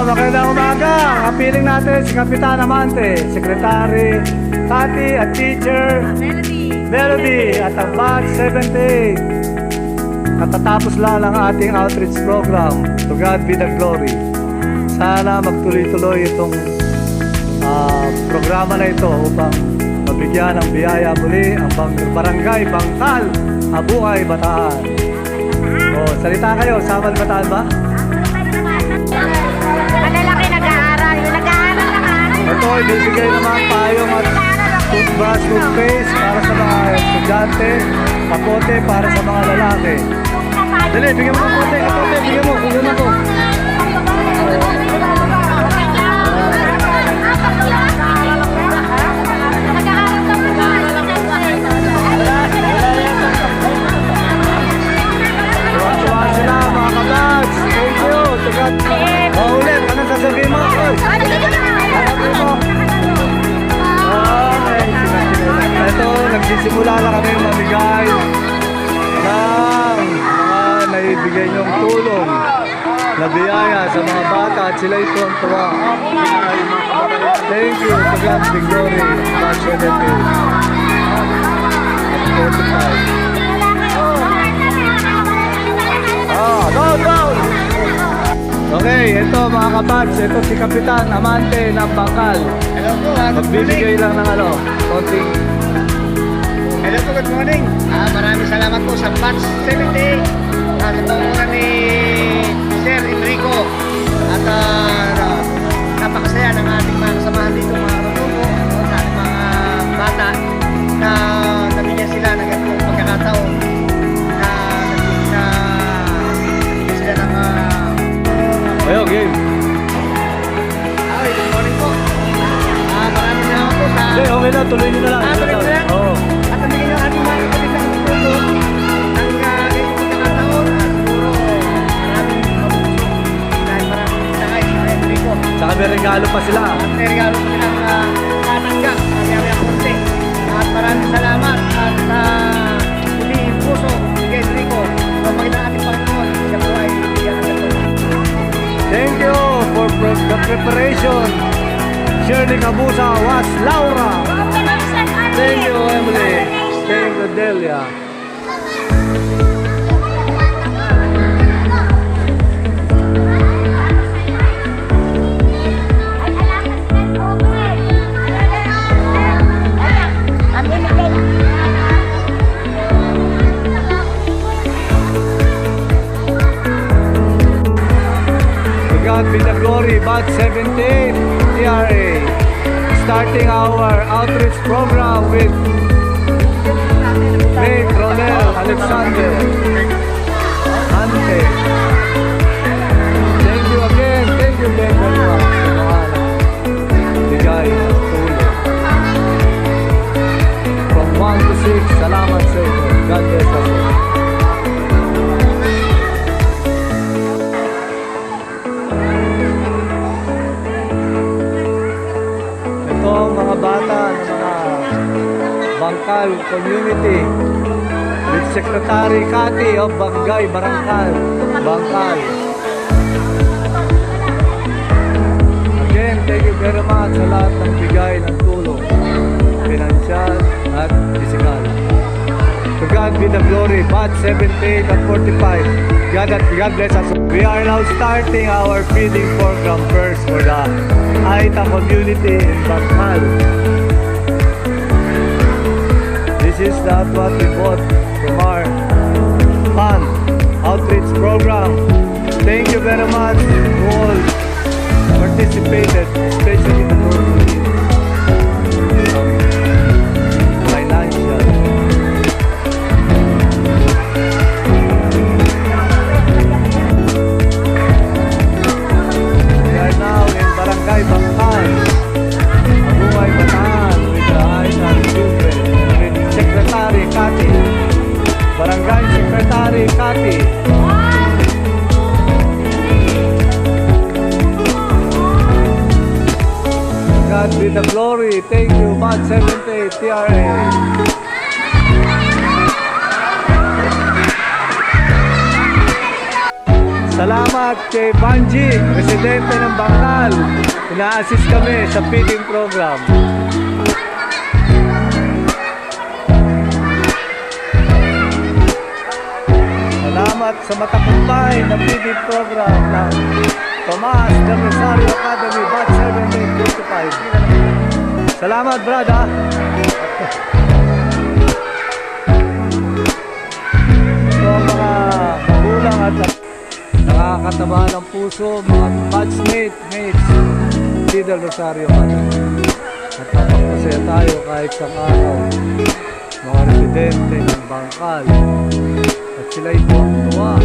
magandang umaga. Kapiling natin si Kapitan Amante, Secretary Tati at Teacher Melody at ang Batch 78. Katatapos lang ang ating outreach program. To God be the glory. Sana magtuloy-tuloy itong programa na ito upang mabigyan ng biyaya muli ang Barangay Bangkal, Habuhay, Bataan. O, salita kayo, Samal Bataan ba? Malalaki nag-aaral. Yung nag-aaral naman. Ito, ibibigay naman payong at toothbrush, toothpaste para sa mga estudyante, kapote para sa mga lalaki. Dali, bigyan mo ng kapote, bigyan mo ko. Tuwa sila mga kabags. Thank you. Ulit, anong sasabihin mo? Ito, nagsisimula na kami mamigay ng mga naibigay niyong tulong na biyaya sa mga bata at sila ito ang tuwa. Thank you. To God be glory. Batch 78 at 45. Go! Okay, ito mga kabats, ito si Kapitan Amante ng Bangkal. Hello po, Magbibigay lang ng konting... Hello po, good morning. Maraming salamat po sa Batch 78. Sa pangunguna ni Sir Enrico. At napakasaya ng ating mga kasamahan dito, mga karutubo, sa ating mga bata na nabigyan sila ng ganitong pagkakataon na nabigyan sila ng Ayo, game. good morning po. Maraming salamat po sa... Okay, okay na, tuloy nyo na lang. Tuloy nyo na lang? Oo. At nabigyan nyo ating mga kapitang tulong ng ganitong pagkakataon. Siguro maraming mabusog dahil maraming sakay sa Enrico. Saka may regalo pa sila. At may regalo po silang tatanggap sa Yamaya Corte. At maraming salamat at hindi puso kay Enrico. So magandang ating Panginoon. Siya po ay bigyan ng ito. Thank you for the preparation. Shirley Cabusa was Laura. Thank you, Emily. Thank you, Delia. God be the glory, Batch 78 TRA. Starting our outreach program with Nate, Ronel, Alexander, Ante. Thank you again. Thank you very much. Bigay ng tulong. From 1 to 6, salamat sa inyo. God bless us all. Mga bata ng mga Bangkal community with Secretary Kati of Bangay Barangay Bangkal. Again, thank you very much sa lahat ng bigay ng tulong, financial at physical. To God be the glory. Batch 78 at 45. God bless us. We are now starting our feeding program first for the Aita community in Bangkal. This is not what we bought from our fund outreach program. Thank you very much to all participated, especially the financial. We are now in Barangay Bangkal, Habuhay, Bataan, with the Aita children, with Secretary Kati, Barangay Secretary Kati. God be the glory. Thank you, Batch 78 TRA. Sa Salamat kay Banji, residente ng Bangkal. Ina-assist kami sa feeding program. Salamat sa matagumpay na feeding program ng Tomas del Rosario Academy, Batch 7855. Salamat, brada. Ito ang mga magulang at nakakataba ng puso, mga batchmate, mates, del Rosario Academy. At napagpasaya tayo kahit sa araw, mga residente ng Bangkal. At sila'y tuwa.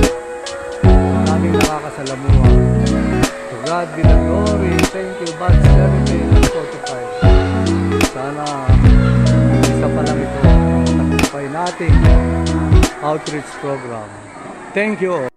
Maraming nakakasalamuha. To God be the glory. Thank you, Batch 7845. Sana isa pa lang ito ang tagumpay nating outreach program. Thank you.